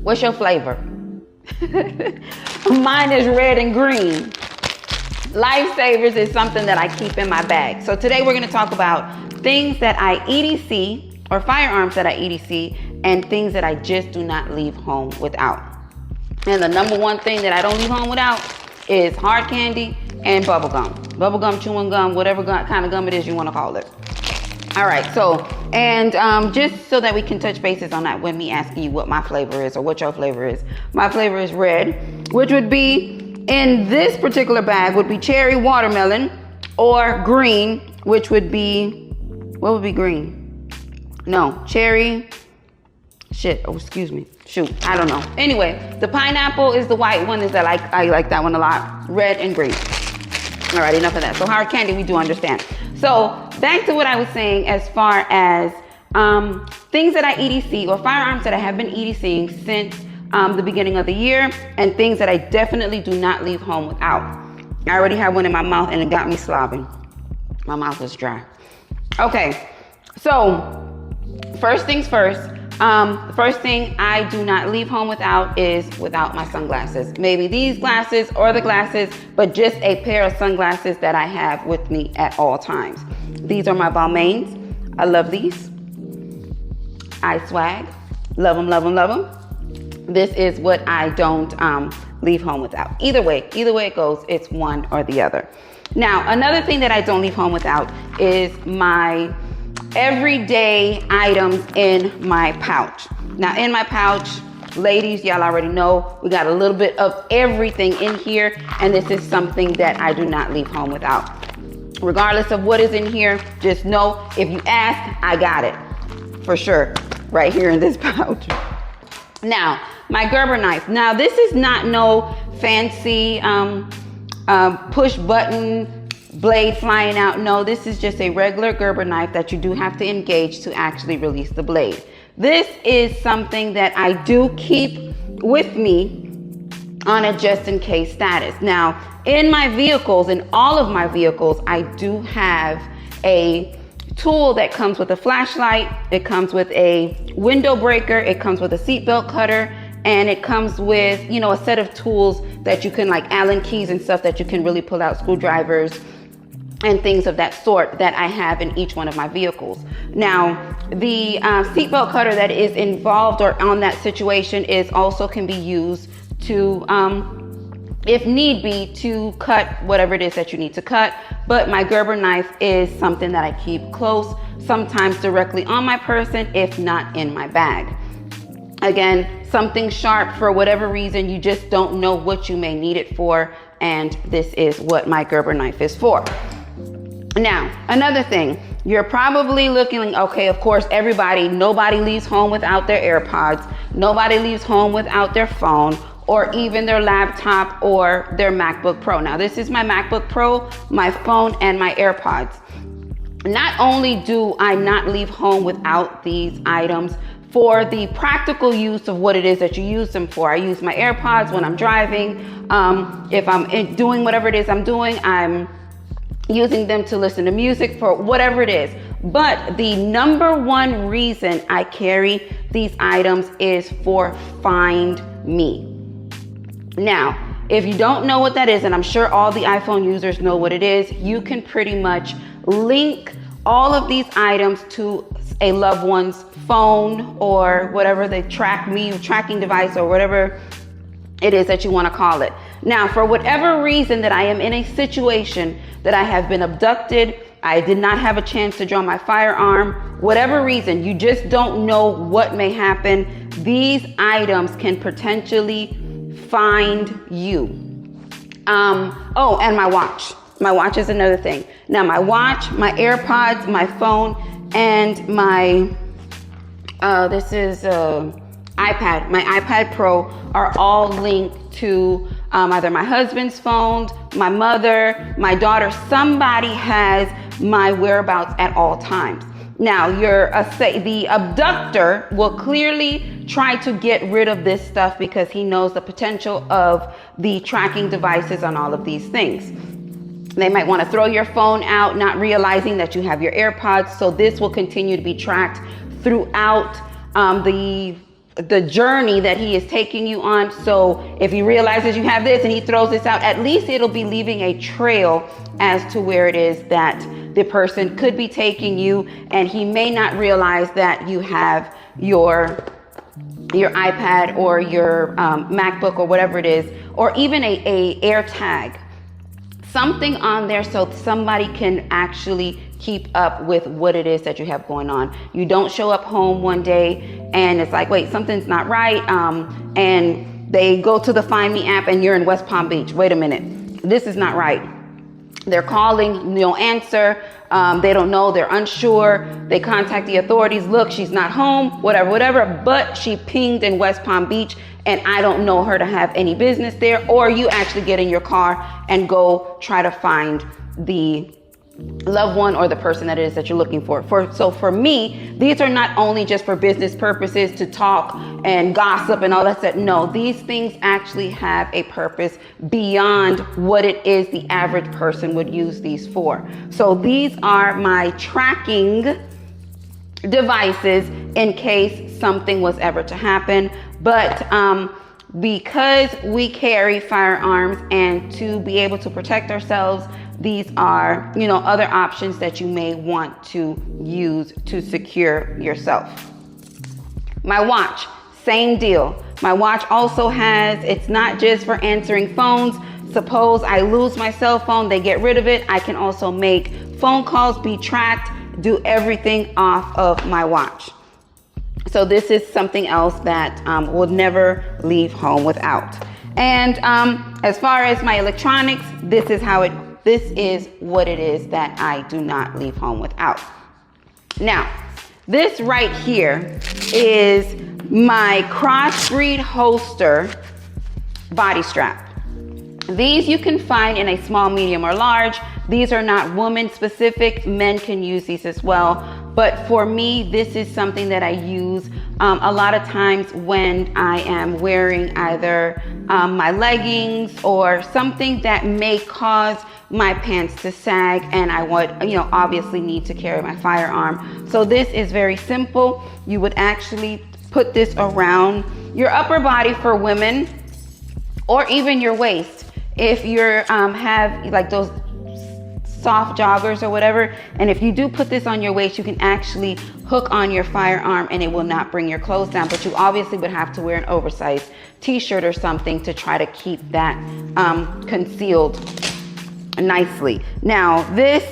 What's your flavor? Mine is red and green. Lifesavers is something that I keep in my bag. So today we're going to talk about things that I EDC, or firearms that I EDC, and things that I just do not leave home without. And the number one thing that I don't leave home without is hard candy and bubble gum. Bubble gum, chewing gum, whatever kind of gum it is you want to call it. All right, so, and just so that we can touch bases on that when me asking you what my flavor is or what your flavor is. My flavor is red, which would be, in this particular bag, would be cherry watermelon, or green, which would be, what would be green? No, cherry, excuse me. Shoot, I don't know. Anyway, the pineapple is the white one. I like that one a lot. Red and green. All right, enough of that. So hard candy, we do understand. So back to what I was saying as far as things that I EDC, or firearms that I have been EDCing since the beginning of the year, and things that I definitely do not leave home without. I already have one in my mouth and it got me slobbing. My mouth is dry. Okay, so first things first. The first thing I do not leave home without is without my sunglasses. Maybe these glasses or the glasses, but just a pair of sunglasses that I have with me at all times. These are my Balmains. I love these. I swag. Love them, love them, love them. This is what I don't leave home without. Either way it goes, it's one or the other. Now, another thing that I don't leave home without is my everyday items in my pouch. Now, in my pouch, ladies, y'all already know, we got a little bit of everything in here, and this is something that I do not leave home without. Regardless of what is in here, just know, if you ask, I got it for sure right here in this pouch. Now, my Gerber knife. Now, this is not no fancy push button blade flying out. No, this is just a regular Gerber knife that you do have to engage to actually release the blade. This is something that I do keep with me on a just in case status. Now, in my vehicles, in all of my vehicles, I do have a tool that comes with a flashlight. It comes with a window breaker. It comes with a seatbelt cutter. And it comes with, you know, a set of tools that you can, like Allen keys and stuff that you can really pull out, screwdrivers and things of that sort that I have in each one of my vehicles. Now, the seatbelt cutter that is involved or on that situation also can be used to, if need be, to cut whatever it is that you need to cut. But my Gerber knife is something that I keep close, sometimes directly on my person, if not in my bag. Again, something sharp for whatever reason, you just don't know what you may need it for. And this is what my Gerber knife is for. Now, another thing, you're probably looking like, okay, of course, nobody leaves home without their AirPods. Nobody leaves home without their phone, or even their laptop or their MacBook Pro. Now, this is my MacBook Pro, my phone, and my AirPods. Not only do I not leave home without these items for the practical use of what it is that you use them for. I use my AirPods when I'm driving. If I'm doing whatever it is I'm doing, I'm using them to listen to music, for whatever it is. But the number one reason I carry these items is for Find Me. Now, if you don't know what that is, and I'm sure all the iPhone users know what it is, you can pretty much link all of these items to a loved one's phone or whatever they tracking device or whatever it is that you want to call it. Now, for whatever reason that I am in a situation that I have been abducted, I did not have a chance to draw my firearm, whatever reason, you just don't know what may happen. These items can potentially find you. Oh, and my watch. My watch is another thing. Now, my watch, my AirPods, my phone, and my, this is iPad. My iPad Pro are all linked to either my husband's phone, my mother, my daughter. Somebody has my whereabouts at all times. Now, the abductor will clearly try to get rid of this stuff because he knows the potential of the tracking devices on all of these things. They might want to throw your phone out, not realizing that you have your AirPods. So this will continue to be tracked throughout the the journey that he is taking you on. So if he realizes you have this and he throws this out, at least it'll be leaving a trail as to where it is that the person could be taking you, and he may not realize that you have your iPad or your MacBook or whatever it is, or even a air tag, something on there so somebody can actually keep up with what it is that you have going on. You don't show up home one day and it's like, wait, something's not right. And they go to the Find Me app and you're in West Palm Beach. Wait a minute, this is not right. They're calling, no answer. They don't know, they're unsure. They contact the authorities. Look, she's not home, whatever, but she pinged in West Palm Beach and I don't know her to have any business there. Or you actually get in your car and go try to find the loved one or the person that it is that you're looking for. So for me, these are not only just for business purposes to talk and gossip and all that stuff. No, these things actually have a purpose beyond what it is the average person would use these for. So these are my tracking devices in case something was ever to happen. But because we carry firearms and to be able to protect ourselves, these are, other options that you may want to use to secure yourself. My watch, same deal. My watch also has, it's not just for answering phones. Suppose I lose my cell phone, they get rid of it. I can also make phone calls, be tracked, do everything off of my watch. So this is something else that will never leave home without. And as far as my electronics, this is what it is that I do not leave home without. Now, this right here is my crossbreed holster body strap. These you can find in a small, medium, or large. These are not woman specific. Men can use these as well. But for me, this is something that I use a lot of times when I am wearing either my leggings or something that may cause my pants to sag, and I would, obviously need to carry my firearm. So this is very simple. You would actually put this around your upper body for women, or even your waist. If you're have like those soft joggers or whatever, and if you do put this on your waist, you can actually hook on your firearm and it will not bring your clothes down, but you obviously would have to wear an oversized t-shirt or something to try to keep that concealed nicely. Now this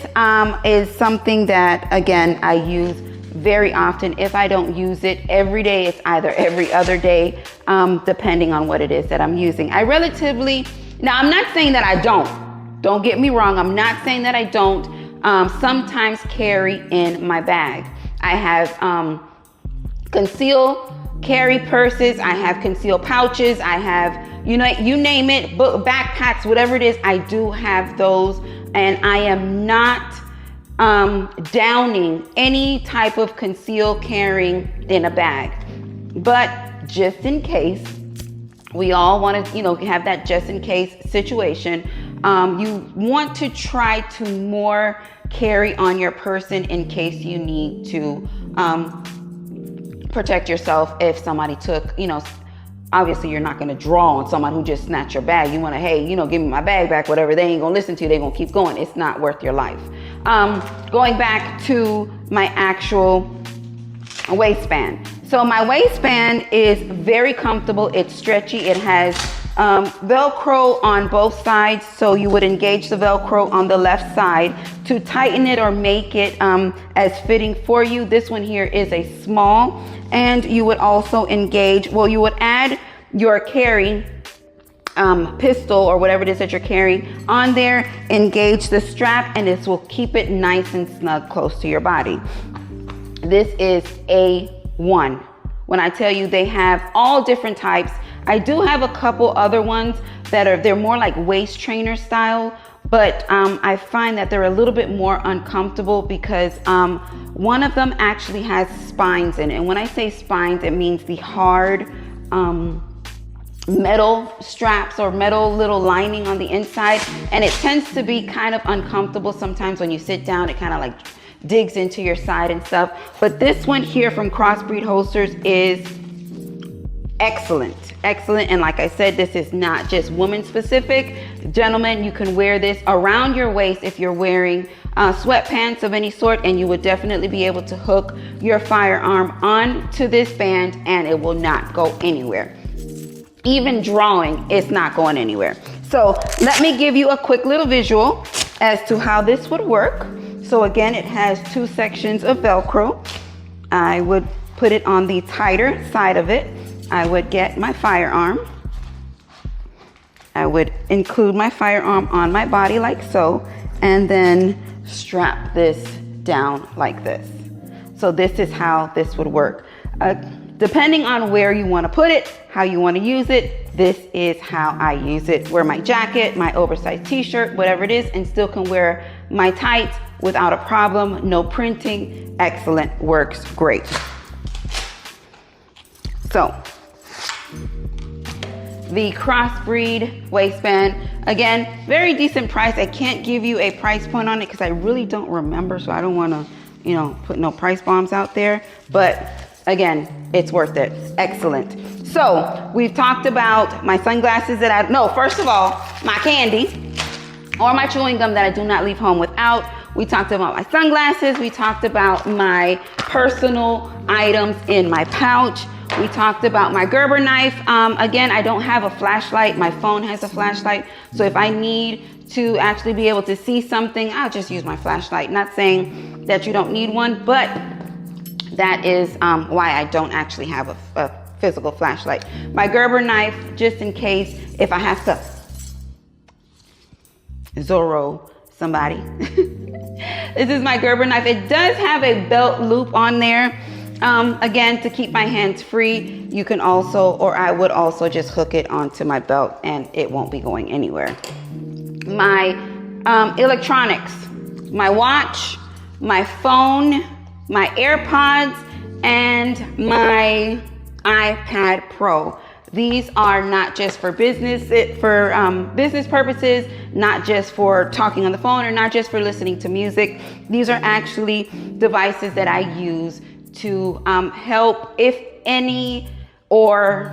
is something that, again, I use very often. If I don't use it every day, it's either every other day, depending on what it is that I'm using. Now I'm not saying that I don't get me wrong. I'm not saying that I don't sometimes carry in my bag. I have concealed carry purses. I have concealed pouches. I have, you name it, backpacks, whatever it is, I do have those. And I am not downing any type of concealed carrying in a bag. But just in case, we all want to, have that just in case situation. You want to try to more carry on your person in case you need to protect yourself if somebody took, obviously you're not going to draw on someone who just snatched your bag. You want to, hey, give me my bag back, whatever. They ain't going to listen to you. They're going to keep going. It's not worth your life. Going back to my actual waistband. So my waistband is very comfortable. It's stretchy. It has Velcro on both sides. So you would engage the Velcro on the left side to tighten it or make it as fitting for you. This one here is a small, and you would also engage, you would add your carry pistol or whatever it is that you're carrying on there, engage the strap, and this will keep it nice and snug close to your body. This is A1. When I tell you they have all different types, I do have a couple other ones that they're more like waist trainer style, but I find that they're a little bit more uncomfortable because one of them actually has spines in it. And when I say spines, it means the hard metal straps or metal little lining on the inside. And it tends to be kind of uncomfortable sometimes when you sit down. It kind of like digs into your side and stuff. But this one here from Crossbreed Holsters is excellent, excellent. And like I said, this is not just woman specific. Gentlemen, you can wear this around your waist if you're wearing sweatpants of any sort, and you would definitely be able to hook your firearm onto this band and it will not go anywhere. Even drawing, it's not going anywhere. So let me give you a quick little visual as to how this would work. So again, it has 2 sections of Velcro. I would put it on the tighter side of it. I would get my firearm. I would include my firearm on my body like so, and then strap this down like this. So this is how this would work. Depending on where you want to put it, how you want to use it, this is how I use it. Wear my jacket, my oversized t-shirt, whatever it is, and still can wear my tights without a problem. No printing. Excellent. Works great. So the crossbreed waistband, again, very decent price. I can't give you a price point on it because I really don't remember, so I don't want to, put no price bombs out there. But again, it's worth it. Excellent. So we've talked about my sunglasses first of all, my candy or my chewing gum that I do not leave home without. We talked about my sunglasses. We talked about my personal items in my pouch. We talked about my Gerber knife. Again, I don't have a flashlight. My phone has a flashlight. So if I need to actually be able to see something, I'll just use my flashlight. Not saying that you don't need one, but that is why I don't actually have a physical flashlight. My Gerber knife, just in case if I have to Zorro somebody. This is my Gerber knife. It does have a belt loop on there. Again, to keep my hands free, you can also, or I would also just hook it onto my belt and it won't be going anywhere. My electronics, my watch, my phone, my AirPods, and my iPad Pro. These are not just for business, business purposes, not just for talking on the phone or not just for listening to music. These are actually devices that I use to help, if any, or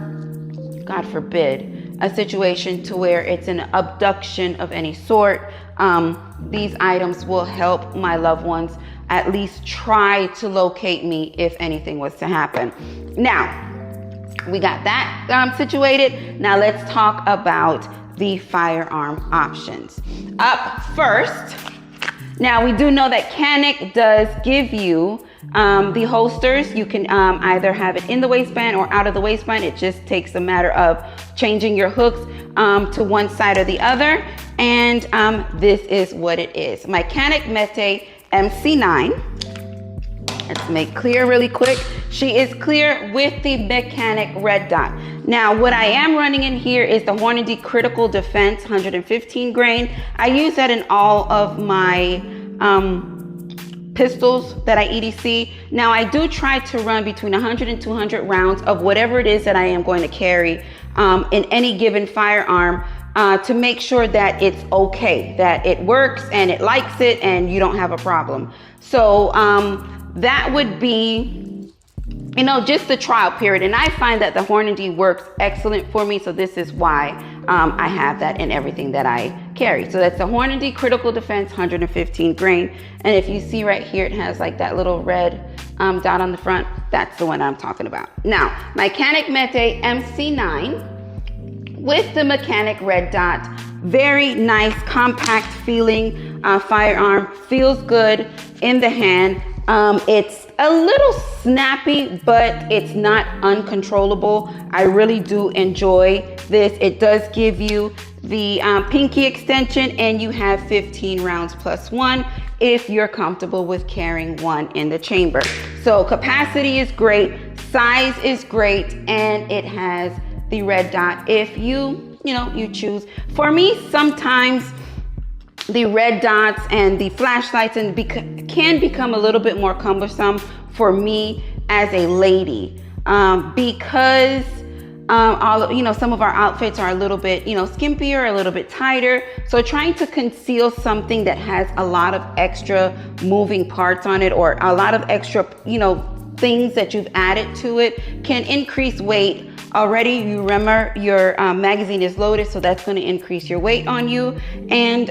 God forbid, a situation to where it's an abduction of any sort. These items will help my loved ones at least try to locate me if anything was to happen. Now, we got that situated. Now let's talk about the firearm options. Up first, now we do know that Canik does give you the holsters. You can either have it in the waistband or out of the waistband. It just takes a matter of changing your hooks to one side or the other. And this is what it is. My Canik Mete MC9. Let's make clear really quick. She is clear with the mechanic red dot. Now, what I am running in here is the Hornady Critical Defense 115 grain. I use that in all of my pistols that I EDC. Now, I do try to run between 100 and 200 rounds of whatever it is that I am going to carry in any given firearm to make sure that it's okay, that it works and it likes it and you don't have a problem. So that would be, just the trial period. And I find that the Hornady works excellent for me. So this is why I have that in everything that I carry. So that's the Hornady Critical Defense 115 grain. And if you see right here, it has like that little red dot on the front. That's the one I'm talking about. Now, my Canik Mete MC9 with the mechanic red dot. Very nice, compact feeling firearm. Feels good in the hand. It's a little snappy, but it's not uncontrollable. I really do enjoy this. It does give you the pinky extension, and you have 15 rounds plus one if you're comfortable with carrying one in the chamber. So capacity is great, size is great, and it has the red dot if you choose. For me, sometimes the red dots and the flashlights can become a little bit more cumbersome for me as a lady because some of our outfits are a little bit skimpier, a little bit tighter. So trying to conceal something that has a lot of extra moving parts on it or a lot of extra things that you've added to it can increase weight already, you remember your magazine is loaded, so that's going to increase your weight on you, and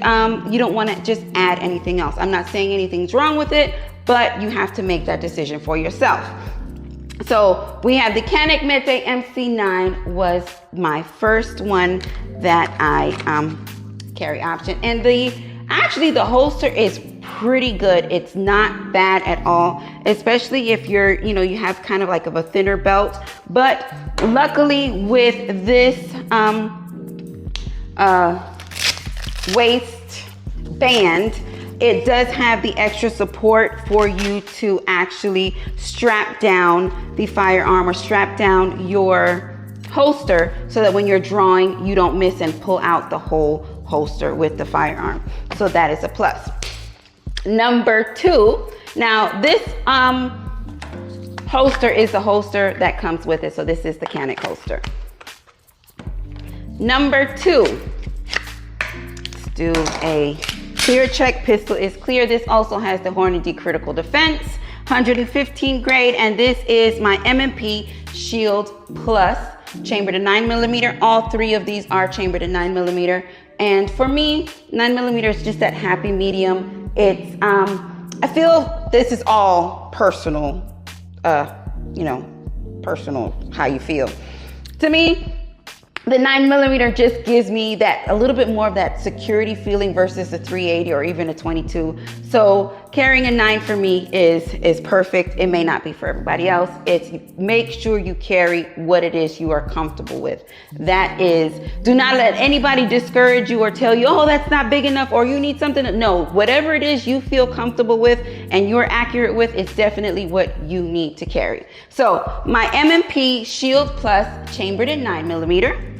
you don't want to just add anything else. I'm not saying anything's wrong with it, but you have to make that decision for yourself. So we have the Canik Mete MC9 was my first one that I carry option, and actually the holster is pretty good. It's not bad at all, especially if you're, you have kind of like a thinner belt. But luckily with this waistband, it does have the extra support for you to actually strap down the firearm or strap down your holster so that when you're drawing, you don't miss and pull out the whole holster with the firearm. So that is a plus. Number 2, now this holster is the holster that comes with it. So this is the Canik holster. Number 2, let's do a clear check. Pistol is clear. This also has the Hornady Critical Defense 115 grade, and this is my M&P Shield Plus chambered to 9mm. All 3 of these are chambered to 9mm, and for me 9mm is just that happy medium. It's I feel this is all personal, personal how you feel. To me, the 9mm just gives me that a little bit more of that security feeling versus a 380 or even a 22. So carrying a 9 for me is perfect. It may not be for everybody else. It's make sure you carry what it is you are comfortable with. That is, do not let anybody discourage you or tell you, oh, that's not big enough or you need something. No, whatever it is you feel comfortable with and you're accurate with, it's definitely what you need to carry. So my M&P Shield Plus chambered in 9mm.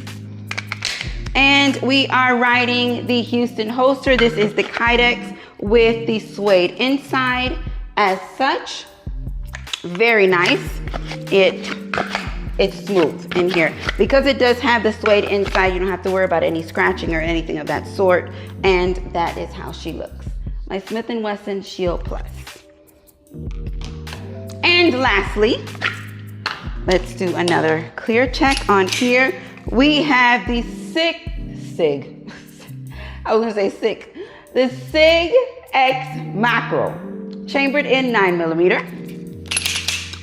And we are riding the Houston holster. This is the Kydex with the suede inside as such. Very nice. It's smooth in here. Because it does have the suede inside, you don't have to worry about any scratching or anything of that sort. And that is how she looks. My Smith & Wesson Shield Plus. And lastly, let's do another clear check on here. We have the SIG X Macro, chambered in 9mm.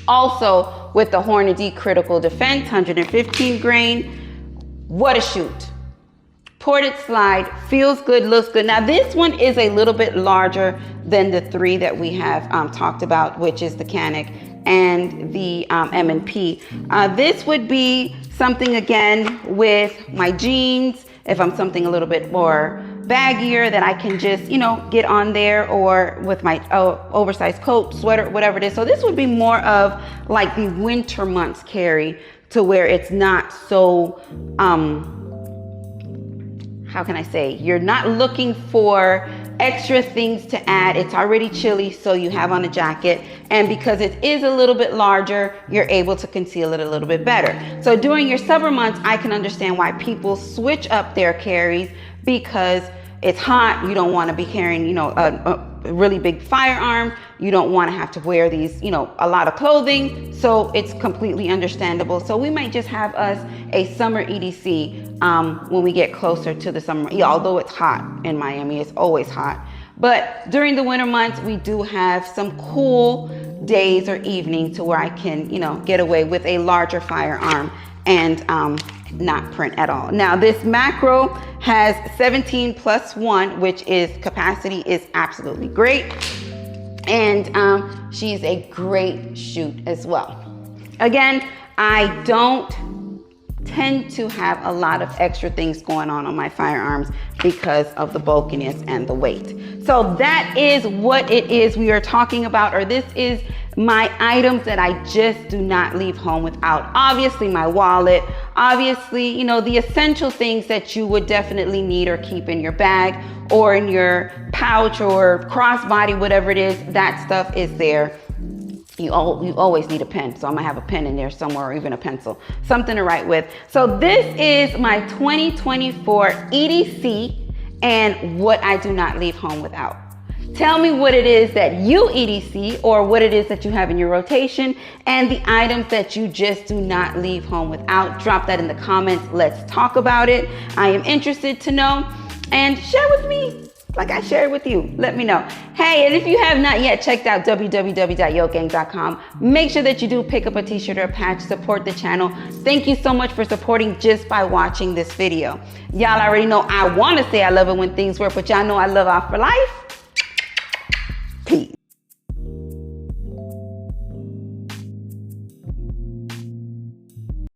Also with the Hornady Critical Defense 115 grain. What a shoot. Ported slide, feels good, looks good. Now this one is a little bit larger than the 3 that we have talked about, which is the Canik and the M&P. This would be something again with my jeans, if I'm something a little bit more baggier that I can just, get on there, or with my oversized coat, sweater, whatever it is. So this would be more of like the winter months carry, to where it's not so, how can I say, you're not looking for extra things to add. It's already chilly, so you have on a jacket, and because it is a little bit larger, you're able to conceal it a little bit better. So during your summer months, I can understand why people switch up their carries, because it's hot. You don't want to be carrying, a really big firearm. You don't want to have to wear these, a lot of clothing. So it's completely understandable. So we might just have us a summer EDC when we get closer to the summer. Yeah, although it's hot in Miami, it's always hot. But during the winter months, we do have some cool days or evenings to where I can, get away with a larger firearm and not print at all. Now this macro has 17+1, which is capacity is absolutely great. And she's a great shoot as well. Again, I don't tend to have a lot of extra things going on my firearms because of the bulkiness and the weight. So that is what it is we are talking about, or this is my items that I just do not leave home without. Obviously my wallet, obviously, the essential things that you would definitely need or keep in your bag or in your pouch or crossbody, whatever it is, that stuff is there. You always need a pen, so I'm gonna have a pen in there somewhere, or even a pencil, something to write with. So this is my 2024 EDC and what I do not leave home without. Tell me what it is that you EDC or what it is that you have in your rotation and the items that you just do not leave home without. Drop that in the comments. Let's talk about it. I am interested to know, and share with me like I shared with you. Let me know. Hey, and if you have not yet checked out www.yokegang.com, make sure that you do pick up a t-shirt or a patch, support the channel. Thank you so much for supporting just by watching this video. Y'all already know I want to say I love it when things work, but y'all know I love off for life.